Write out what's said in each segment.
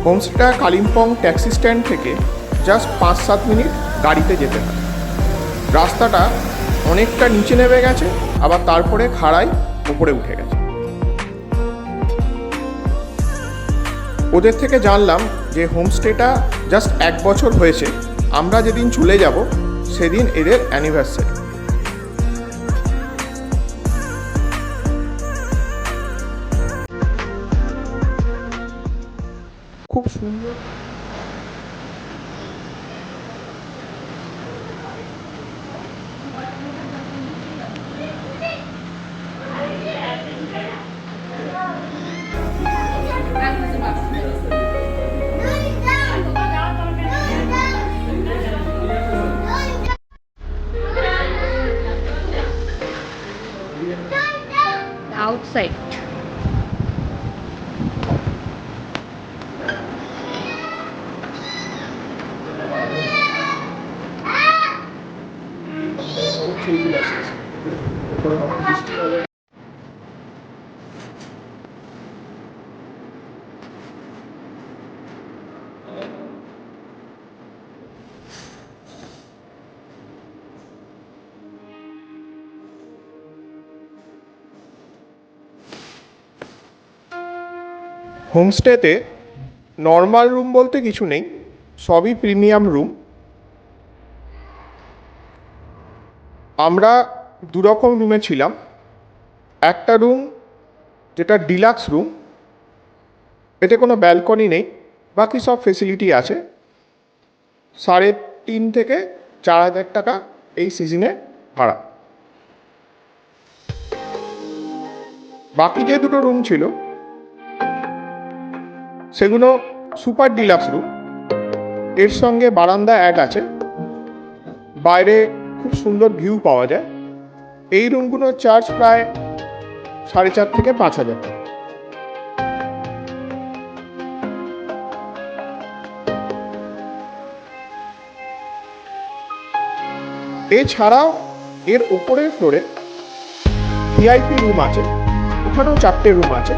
হোমস্টেটা Kalimpong taxi stand থেকে just 5-7 minute গাড়িতে যেতে হয়। রাস্তাটা অনেকটা নিচে নেমে গেছে, আবার তারপরে খাড়াই উপরে উঠে গেছে। ওদের থেকে জানলাম যে হোমস্টেটা জাস্ট 1 বছর হয়েছে। আমরা যেদিন চলে যাব সেদিন এদের অ্যানিভার্সারি। খুব সুন্দর। Outside. হোমস্টেতে নর্মাল রুম বলতে কিছু নেই, সবই প্রিমিয়াম রুম। আমরা 2 রকম রুমে ছিলাম। একটা রুম যেটা ডিলাক্স রুম, এতে কোনো ব্যালকনি নেই, বাকি সব ফেসিলিটি আছে। 3.5 থেকে 4,000 টাকা এই সিজনে ভাড়া। বাকি যে 2টো রুম ছিল সেগুলো সুপার ডিলাক্স রুম। এর সঙ্গে বারান্দা অ্যাড আছে, বাইরে খুব সুন্দর ভিউ পাওয়া যায়। এই রুমগুলোর চার্জ প্রায় 4,500 থেকে 5,000 টাকা। এছাড়াও এর উপরের ফ্লোরে ভিআইপি রুম আছে, ওখানেও 4টে রুম আছে।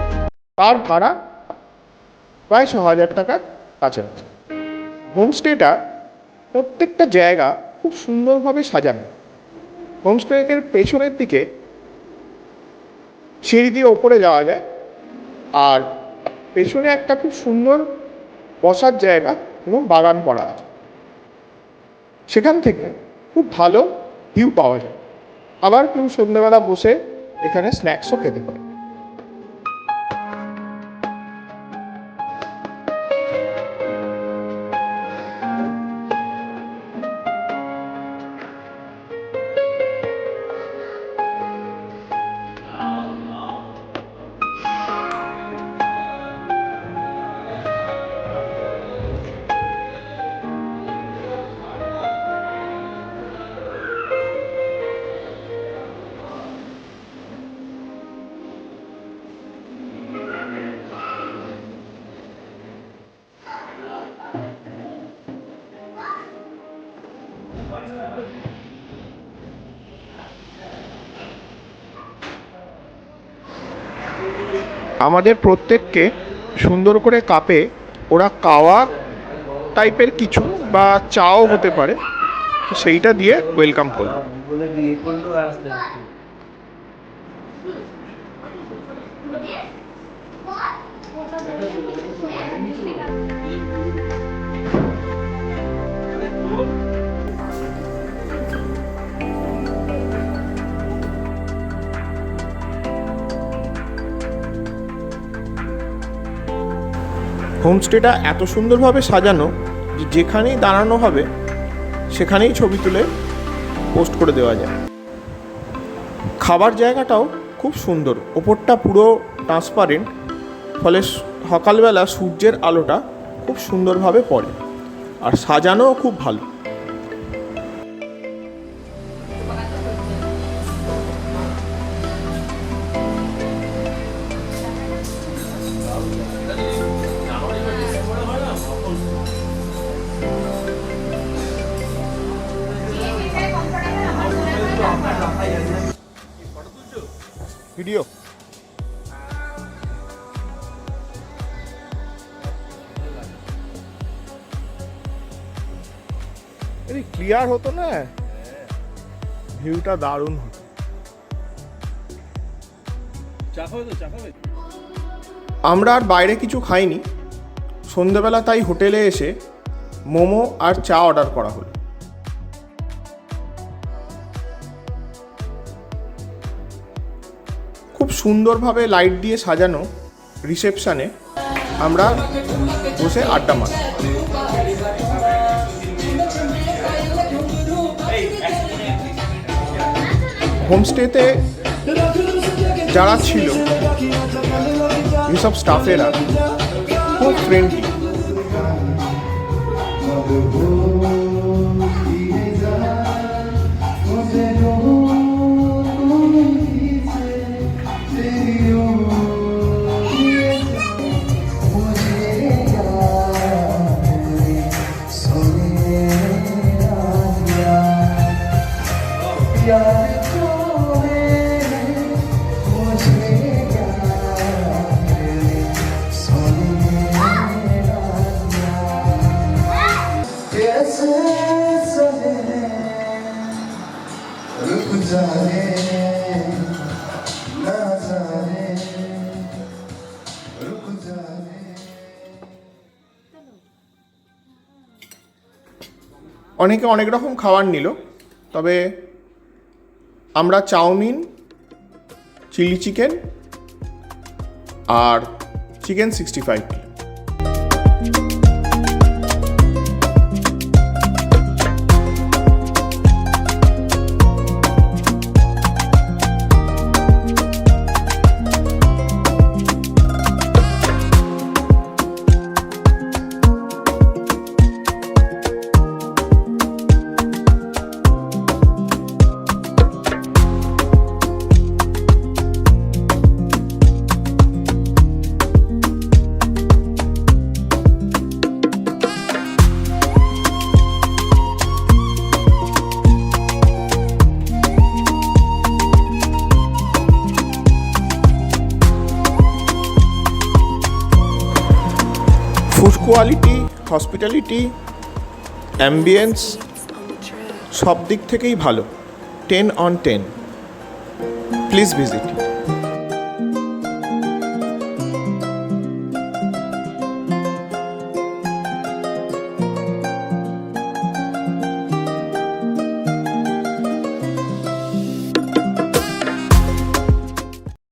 তার ভাড়া প্রায় 6,000 টাকার কাছাকাছি। হোমস্টেটা প্রত্যেকটা জায়গা খুব সুন্দরভাবে সাজানো। হোমস্টের পেছনের দিকে সিঁড়ি দিয়ে ওপরে যাওয়া যায়, আর পেছনে একটা খুব সুন্দর বসার জায়গা এবং বাগান করা আছে। সেখান থেকে খুব ভালো ভিউ পাওয়া যায়। আবার কেউ সন্ধ্যেবেলা বসে এখানে স্ন্যাক্সও খেতে পারে। আমাদের প্রত্যেককে সুন্দর করে কাপে ওরা কাওয়া টাইপের কিছু বা চাও হতে পারে, সেইটা দিয়ে ওয়েলকাম করলো। হোমস্টেটা এত সুন্দরভাবে সাজানো যে যেখানেই দাঁড়ানো হবে সেখানেই ছবি তুলে পোস্ট করে দেওয়া যায়। খাবার জায়গাটাও খুব সুন্দর, ওপরটা পুরো ট্রান্সপারেন্ট, ফলে সকালবেলা সূর্যের আলোটা খুব সুন্দরভাবে পড়ে, আর সাজানোও খুব ভালো। ভিডিও এই ক্লিয়ার হতো না, ভিউটা দারুণ হতো। আমরা আর বাইরে কিছু খাইনি, সন্ধেবেলা তাই হোটেলে এসে মোমো আর চা অর্ডার করা হলো। খুব সুন্দরভাবে লাইট দিয়ে সাজানো রিসেপশনে আমরা বসে আড্ডা মারি। হোমস্টেতে যারা ছিল এইসব স্টাফেরা খুব ফ্রেন্ডলি। অনেকে অনেক রকম খাবার নিল, তবে আমরা চাউমিন, চিলি চিকেন আর chicken 65। Food quality, hospitality, ambience সব দিক থেকেই ভালো। 10 on 10। Please visit.